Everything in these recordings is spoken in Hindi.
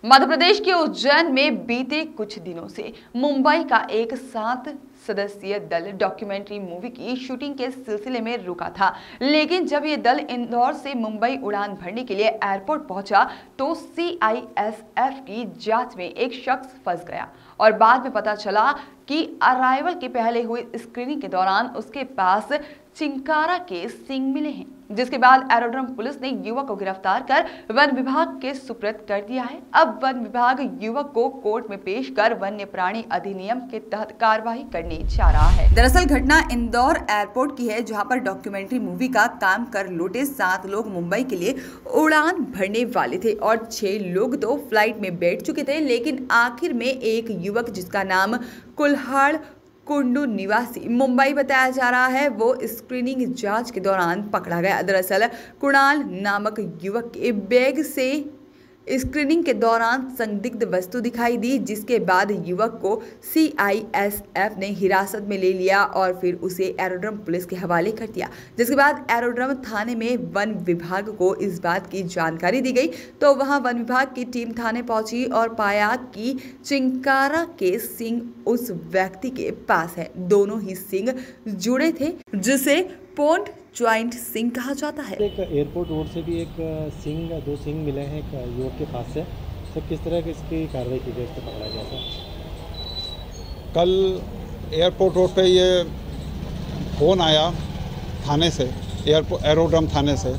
मध्य प्रदेश के उज्जैन में बीते कुछ दिनों से मुंबई का एक 7 सदस्यीय दल डॉक्यूमेंट्री मूवी की शूटिंग के सिलसिले में रुका था। लेकिन जब ये दल इंदौर से मुंबई उड़ान भरने के लिए एयरपोर्ट पहुंचा तो सीआईएसएफ की जांच में एक शख्स फंस गया और बाद में पता चला कि अराइवल के पहले हुई स्क्रीनिंग के दौरान उसके पास चिंकारा के सींग मिले हैं, जिसके बाद एरोड्रम पुलिस ने युवक को गिरफ्तार कर वन विभाग के सुपुर्द कर दिया है। अब वन विभाग युवक को कोर्ट में पेश कर वन्य प्राणी अधिनियम के तहत कार्रवाई करने जा रहा है। दरअसल घटना इंदौर एयरपोर्ट की है, जहां पर डॉक्यूमेंट्री मूवी का काम कर लौटे 7 लोग मुंबई के लिए उड़ान भरने वाले थे और 6 लोग तो फ्लाइट में बैठ चुके थे। लेकिन आखिर में एक युवक, जिसका नाम कुल्हाड़ कुंडू निवासी मुंबई बताया जा रहा है, वो स्क्रीनिंग जांच के दौरान पकड़ा गया। दरअसल कुणाल नामक युवक के बैग से स्क्रीनिंग के दौरान संदिग्ध वस्तु दिखाई दी, जिसके बाद युवक को सीआईएसएफ ने हिरासत में ले लिया और फिर उसे एरोड्रम पुलिस के हवाले कर दिया। जिसके बाद एरोड्रम थाने में वन विभाग को इस बात की जानकारी दी गई तो वहां वन विभाग की टीम थाने पहुंची और पाया कि चिंकारा के सींग उस व्यक्ति के पास है। दोनों ही सींग जुड़े थे, जिसे पॉइंट ज्वाइंट सींग कहा जाता है। एक एयरपोर्ट रोड से भी एक सींग, 2 सींग मिले हैं एक युवक के पास से। सर, किस तरह की इसकी कार्रवाई की गई, इसको पकड़ा गया सर? कल एयरपोर्ट रोड पे ये फ़ोन आया थाने से, एरोड्रम थाने से।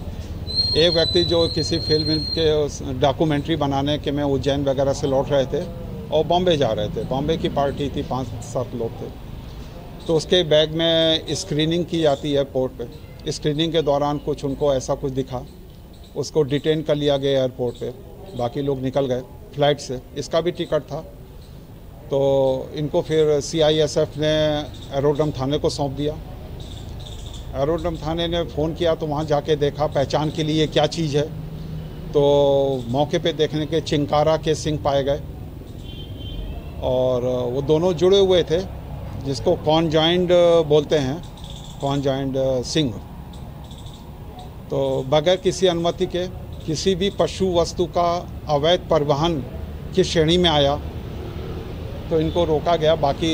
एक व्यक्ति जो किसी फिल्म के डॉक्यूमेंट्री बनाने के में उज्जैन वगैरह से लौट रहे थे और बॉम्बे जा रहे थे। बॉम्बे की पार्टी थी, 5-7 लोग थे। तो उसके बैग में स्क्रीनिंग की जाती है एयरपोर्ट पे। स्क्रीनिंग के दौरान कुछ उनको ऐसा कुछ दिखा, उसको डिटेन कर लिया गया एयरपोर्ट पे। बाकी लोग निकल गए फ्लाइट से, इसका भी टिकट था। तो इनको फिर सीआईएसएफ ने एरोड्रम थाने को सौंप दिया। एरोड्रम थाने ने फ़ोन किया तो वहाँ जाके देखा पहचान के लिए क्या चीज़ है। तो मौके पे देखने के चिंकारा के सींग पाए गए और वो दोनों जुड़े हुए थे, जिसको कॉन्जॉइंट बोलते हैं, कॉन्जॉइंट सींग। तो बगैर किसी अनुमति के किसी भी पशु वस्तु का अवैध परिवहन की श्रेणी में आया तो इनको रोका गया। बाकी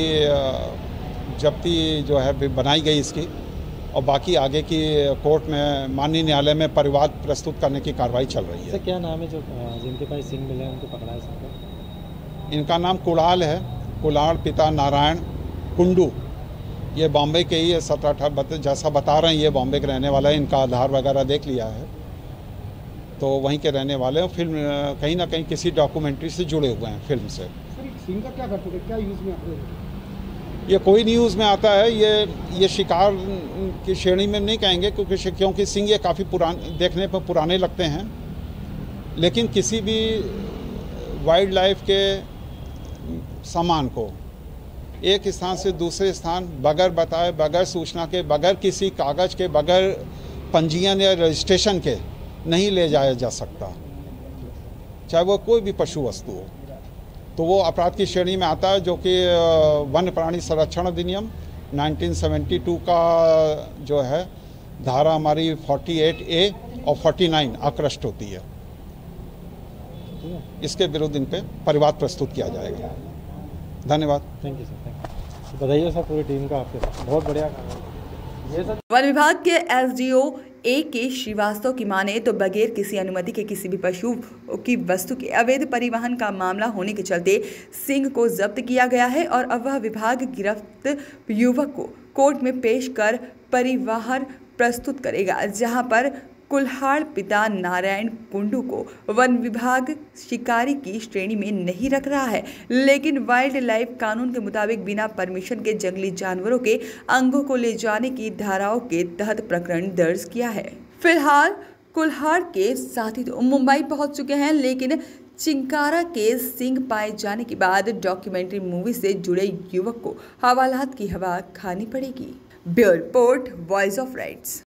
जब्ती जो है बनाई गई इसकी और बाकी आगे की कोर्ट में माननीय न्यायालय में परिवाद प्रस्तुत करने की कार्रवाई चल रही है। सर, क्या नाम है जो जिनके पास सिंह मिले हैं उनको पकड़ा है सर? इनका नाम कुणाल है, कुणाल पिता नारायण कुंडू। ये बॉम्बे के ही है, 17-18 जैसा बता रहे हैं ये बॉम्बे के रहने वाला है। इनका आधार वगैरह देख लिया है तो वहीं के रहने वाले हैं। फिल्म कहीं ना कहीं किसी डॉक्यूमेंट्री से जुड़े हुए हैं फिल्म से। सिंह का क्या करते थे, क्या यूज़ में आते थे? ये कोई न्यूज़ में आता है, ये शिकार की श्रेणी में नहीं कहेंगे क्योंकि सिंह ये काफ़ी देखने पर पुराने लगते हैं। लेकिन किसी भी वाइल्ड लाइफ के सामान को एक स्थान से दूसरे स्थान बगैर बताए, बगैर सूचना के, बगैर किसी कागज़ के, बगैर पंजीयन या रजिस्ट्रेशन के नहीं ले जाया जा सकता, चाहे वो कोई भी पशु वस्तु हो। तो वो अपराध की श्रेणी में आता है, जो कि वन्य प्राणी संरक्षण अधिनियम 1972 का जो है धारा हमारी 48A और 49 अकृष्ट होती है। इसके विरुद्ध इन पे परिवाद प्रस्तुत किया जाएगा। धन्यवाद। Thank you sir, thank you. बताइए सर, पूरी टीम का आपके साथ बहुत बढ़िया काम है। वन विभाग के एसडीओ के श्रीवास्तव की माने तो बगैर किसी अनुमति के किसी भी पशु की वस्तु के अवैध परिवहन का मामला होने के चलते सिंह को जब्त किया गया है और अब वह विभाग गिरफ्त युवक को कोर्ट में पेश कर परिवार प्रस्तुत करेगा, जहां पर कुल्हाड़ पिता नारायण कुंडू को वन विभाग शिकारी की श्रेणी में नहीं रख रहा है, लेकिन वाइल्ड लाइफ कानून के मुताबिक बिना परमिशन के जंगली जानवरों के अंगों को ले जाने की धाराओं के तहत प्रकरण दर्ज किया है। फिलहाल कुल्हाड़ के साथी तो मुंबई पहुंच चुके हैं, लेकिन चिंकारा के सींग पाए जाने के बाद डॉक्यूमेंट्री मूवी से जुड़े युवक को हवालात की हवा खानी पड़ेगी। Bureau report, voice of rights.